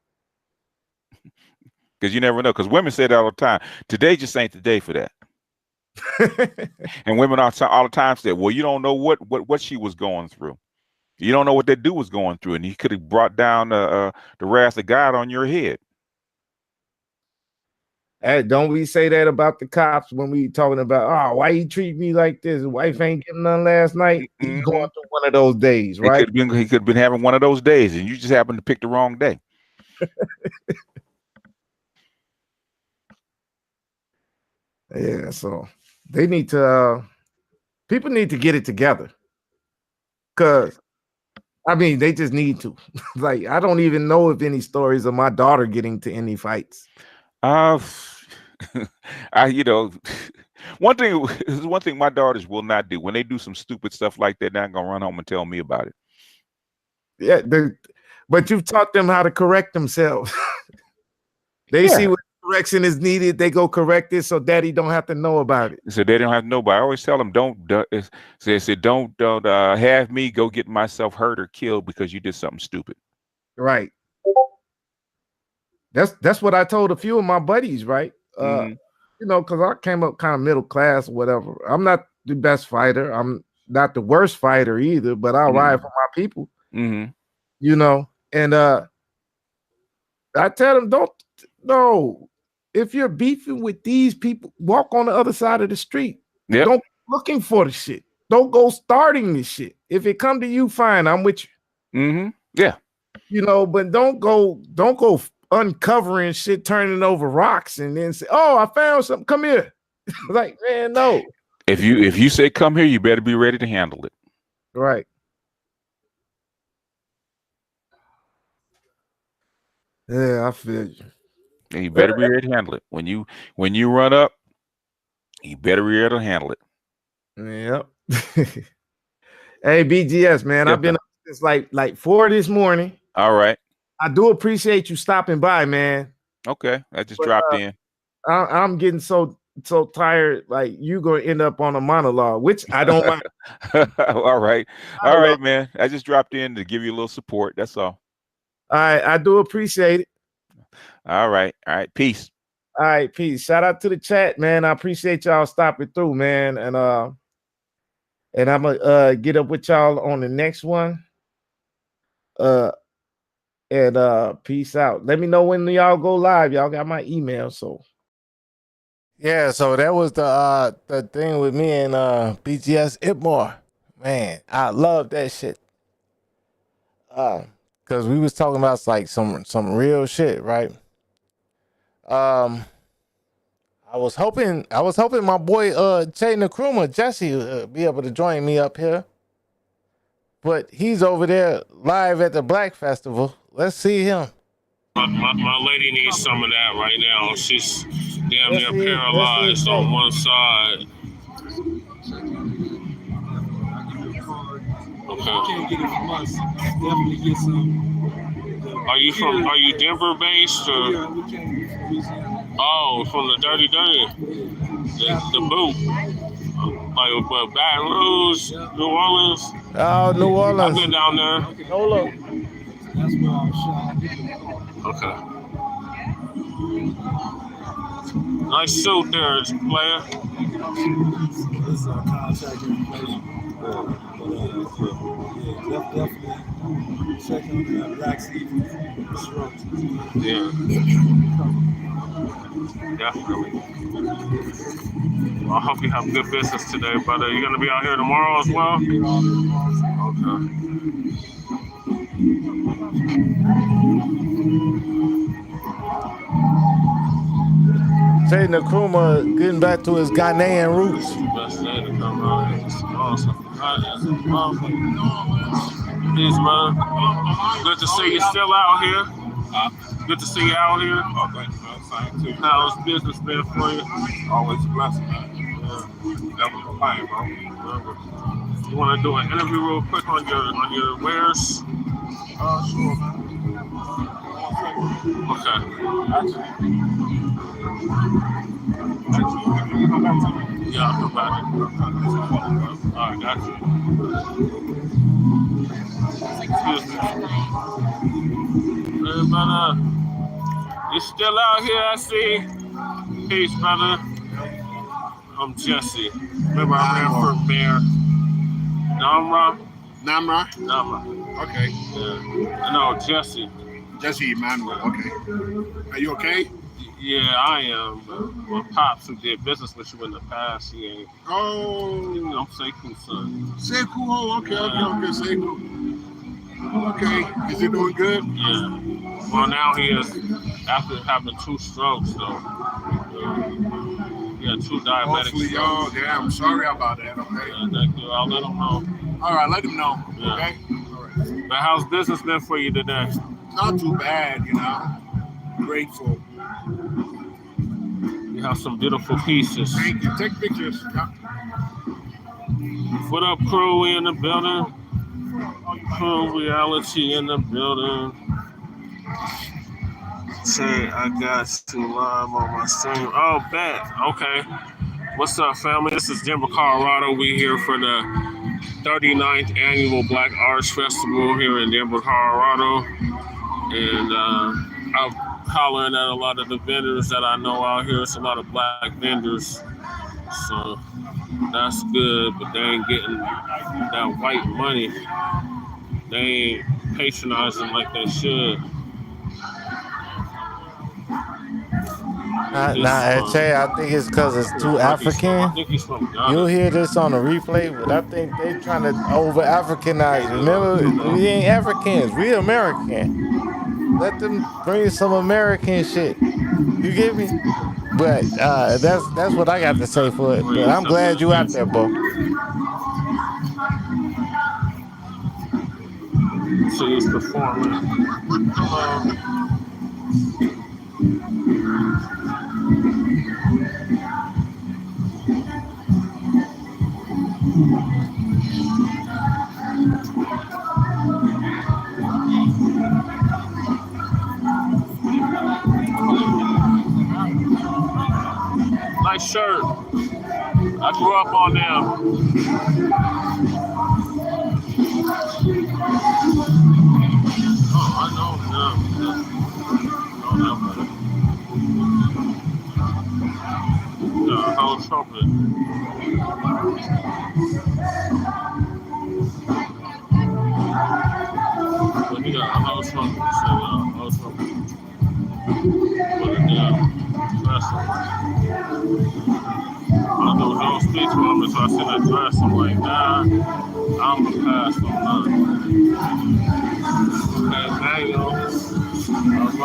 Because you never know. Because women say that all the time. Today just ain't the day for that. And women all the time say, well, you don't know what she was going through. You don't know what that dude was going through. And he could have brought down the wrath of God on your head. Hey, don't we say that about the cops when we talking about, why he treat me like this? His wife ain't getting none last night. He's going through one of those days, right? He could have been having one of those days, and you just happened to pick the wrong day. Yeah, so they need to. People need to get it together, cause I mean they just need to. Like I don't even know if any stories of my daughter getting to any fights. One thing my daughters will not do when they do some stupid stuff like that. They're not gonna run home and tell me about it. Yeah, but you've taught them how to correct themselves. They see what correction is needed. They go correct it, so daddy don't have to know about it. So they don't have to know. But I always tell them, don't have me go get myself hurt or killed because you did something stupid. Right. That's what I told a few of my buddies. Right. Because I came up kind of middle class or whatever. I'm not the best fighter. I'm not the worst fighter either. But I'll ride for my people. And I tell them, no, if you're beefing with these people, walk on the other side of the street. Yep. Don't be looking for the shit. Don't go starting this shit. If it come to you, fine, I'm with you. Yeah. But don't go uncovering shit, turning over rocks, and then say, "Oh, I found something. Come here." Like, man, no. If you say come here, you better be ready to handle it. Right. Yeah, I feel you. And you better be ready to handle it. When you run up, you better be ready to handle it. Yep. Hey, BGS, man, I've been up since like 4 this morning. All right. I do appreciate you stopping by, man. Okay, I just dropped in. I'm getting so tired. Like you gonna end up on a monologue, which I don't mind. All right, man. I just dropped in to give you a little support. That's all. All right, I do appreciate it. All right, peace. All right, peace. Shout out to the chat, man. I appreciate y'all stopping through, man. And I'm gonna get up with y'all on the next one. And peace out. Let me know when y'all go live. Y'all got my email, so. Yeah, so that was the thing with me and BGS IBMOR. Man, I love that shit. Cause we was talking about like some real shit, right? I was hoping my boy Jay Nkrumah, Jesse, be able to join me up here. But he's over there live at the Black Festival. Let's see him. My lady needs some of that right now. She's damn near paralyzed on one side. Okay. Can't get it from us. Definitely get some. Are you Denver based or? Yeah, we came from Louisiana. Oh, from the Dirty. The boot. Like Baton Rouge, New Orleans. Oh, New Orleans. I've been down there. Hold up. That's where I was shot. Okay. Nice suit there, player. This is our contact information. Definitely check on the Black Sea instructions. Yeah. Definitely. Well, I hope you have good business today, brother. You gonna be out here tomorrow as well? Okay. Jay Nkrumah getting back to his Ghanaian roots. Best day to come out. It's awesome. Peace, brother. Good to see you still out here. Good to see you out here. Oh, thank you, man. Same too. How's business been for you? Always a blessing, man. Never complain, bro. You want to do an interview real quick on your wares? Sure, man. Okay. Actually, you come back to me? Yeah, I'll come back. All right, got you. Excuse me. Hey, brother. You still out here, I see? Peace, brother. I'm Jesse. Remember, I'm F.B.A. Namra? Okay. Yeah. No, Jesse. Jesse Emmanuel, okay. Are you okay? Yeah, I am. But my pops who did business with you in the past, he ain't. Oh. I'm Seiku's son. Sekou, oh, okay, okay, Sekou. Okay, is he doing good? Yeah. Well, now he is, after having 2 strokes, though. He had 2 diabetic Hopefully, y'all. strokes. Yeah, I'm sorry about that. Okay. Thank you. I'll let him know. All right, let him know. Yeah. Okay. All right. But how's business been for you today? Not too bad, you know. Grateful. You have some beautiful pieces. Thank you. Take pictures. Yeah. What up, crew? We in the building. Crew reality in the building. Say I got you live on my stream. Oh, bet. Okay. What's up, family? This is Denver, Colorado. We here for the 39th annual Black Arts Festival here in Denver, Colorado. And I'm hollering at a lot of the vendors that I know out here. It's a lot of black vendors. So that's good, but they ain't getting that white money. They ain't patronizing like they should. I think it's because it's too African. I think he's from Ghana. You'll hear this on the replay, but I think they trying to over Africanize. Remember, we ain't Africans, we American. Let them bring some American shit. You get me? But that's what I got to say for it. But I'm glad you out there, bro. So he's performing. Nice shirt. I grew up on them. Oh, I know them. Yeah, how trumpet. But he got a house trumpet. House trumpet. But I know don't speak to him, so I seen that dress. I'm like, nah, I'm gonna pass on that. Okay, Daniel, the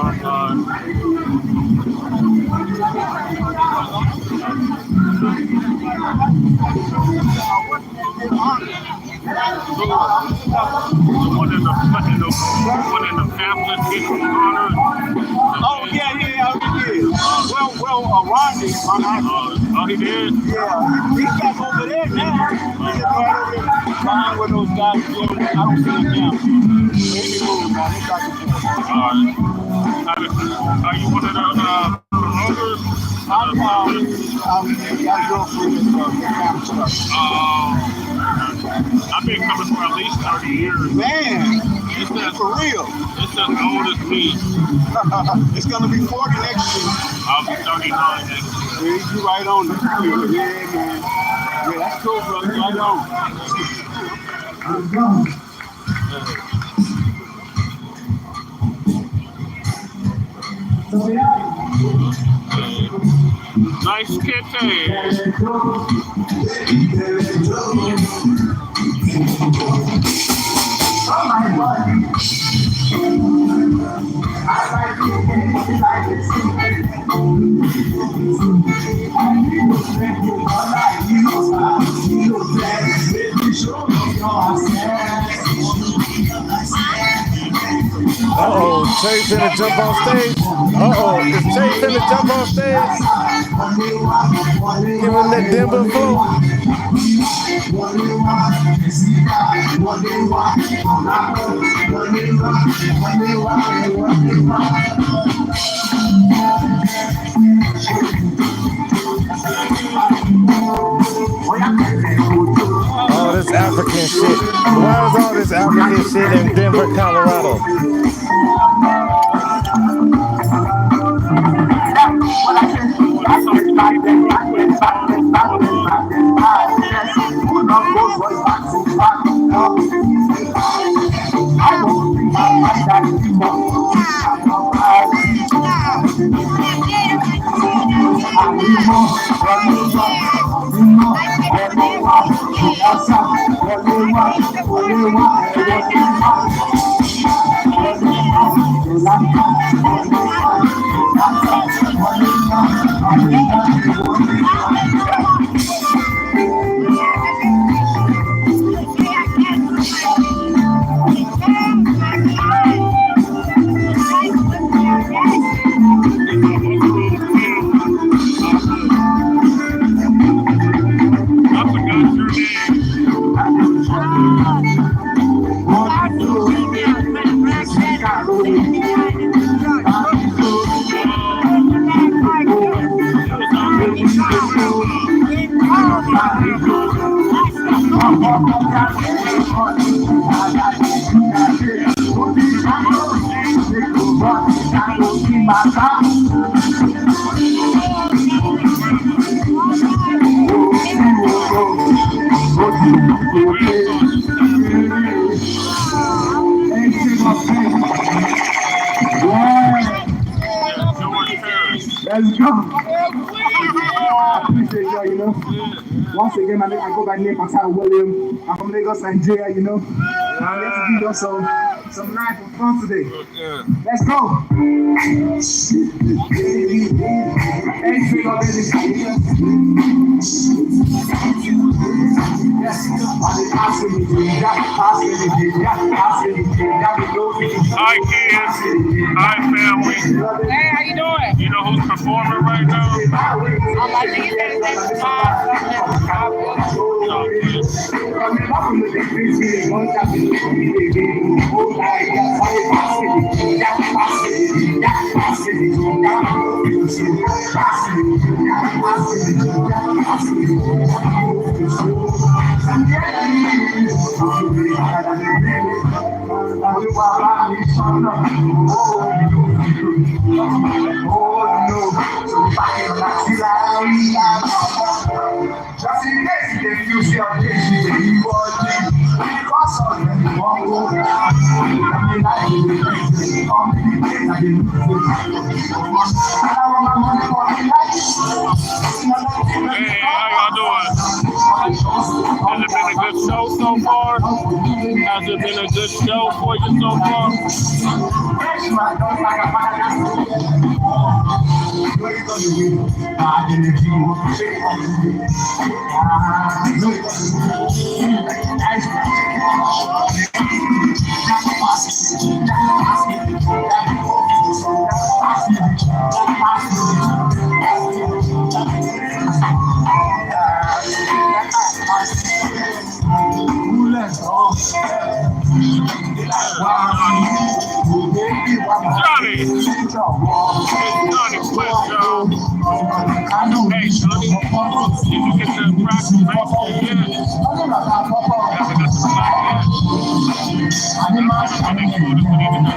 one in the pamphlet getting honored. Oh, yeah, we did. Well, Rodney, oh, he did? Yeah, he's back over there now. He's right over there behind where those guys are. I don't see him now. Maybe moving now. He's back over there. Are you one of the promoters? I'm girlfriend is the family stuff. I've been coming for at least 30 years. Man, it's for real. It's as old as me. It's gonna be 40 next year. I'll be 39 next year. You right on the field. Yeah, man. Yeah, that's cool, brother. Right on. Nice kitty. Uh-oh, Trey finna jump on stage. Uh-oh, is Trey finna jump on stage? Give him that Denver flow. All this African shit. Why is all this African shit in Denver, Colorado? Let's go. I appreciate y'all, you know. Once again, I go by name Pastor William. I'm from Lagos, Nigeria, you know. Let's give you some life for fun today. Let's go. Hi kids, hi family. Hey, how you doing? You know who's performing right now? I think his name is Just in case you see our case, you Hey, how y'all doing? Has it been a good show so far? Has it been a good show for you so far? Johnny! It's Johnny Quest, y'all. Hey, Johnny, did you get the proclamation yet? Haven't got the plaque yet. I think you would have put it in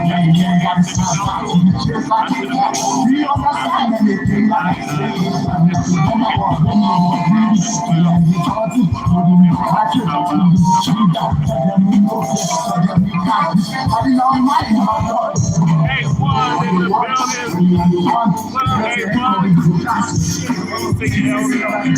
Hey, one in the building. What up, hey, one? Big elder out there.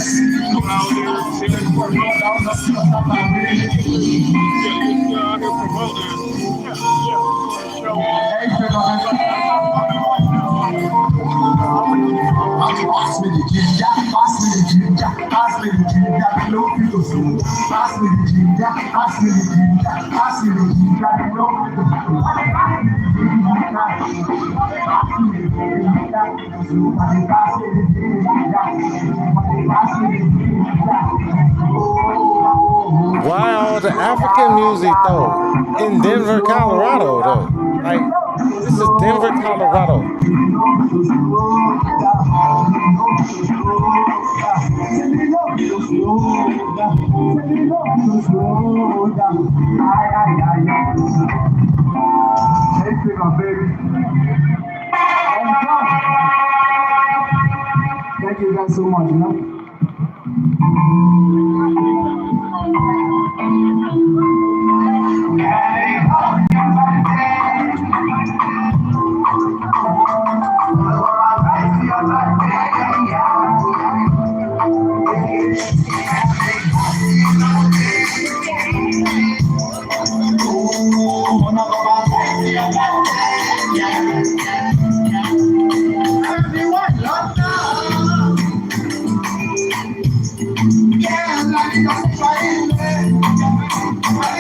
Why all the African music though? In Denver, Colorado though. Like, this is Denver, Colorado. Thank you guys so much, you know.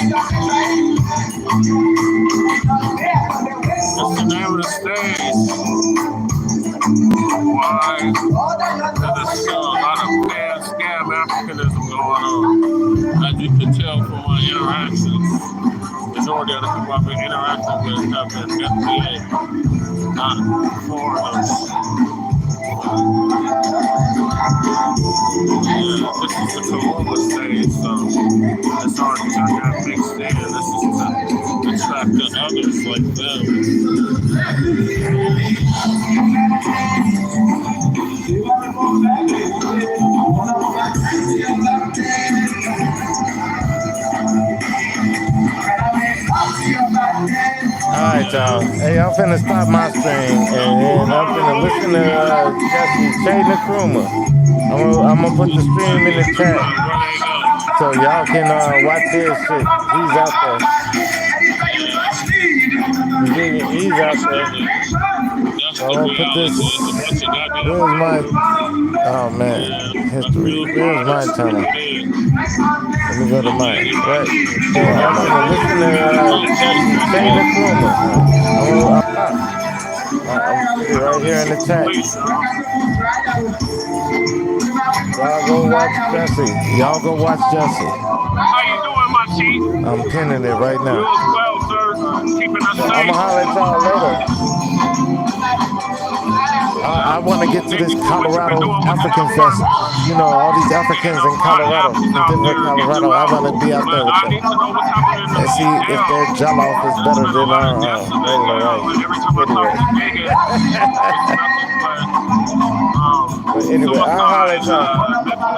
That's the name of the stage. Why? There's still a lot of bad scam Africanism going on. As you can tell from my interactions, majority of the people I've been interacting with have been F.B.A, not foreigners. Yeah, this is the Corona stage, so it's already got that mixed in. This is to attract the others like them. All right, y'all. Hey, I'm finna stop my stream and I'm finna listen to Jesse Che Nkrumah. I'm gonna put the stream in the chat so y'all can watch his shit. He's out there. You dig it? He's out there. So I'm gonna put this. Where's my? Oh man, history. Where's my channel? Let me go to mine. Right. I'm gonna listen to Jesse Che Nkrumah. I'm gonna put it right here in the chat. Y'all go watch Jesse. Y'all go watch Jesse. How you doing, my chief? I'm pinning it right now. You as well, sir. Keeping us safe. I'm gonna holler at y'all later. I want to get to this Colorado African Fest. You know, all these Africans in Colorado, in Denver, Colorado. I want to be out there with them and see if their jollof is better than our regular rice. Anyway, I'll holler at y'all.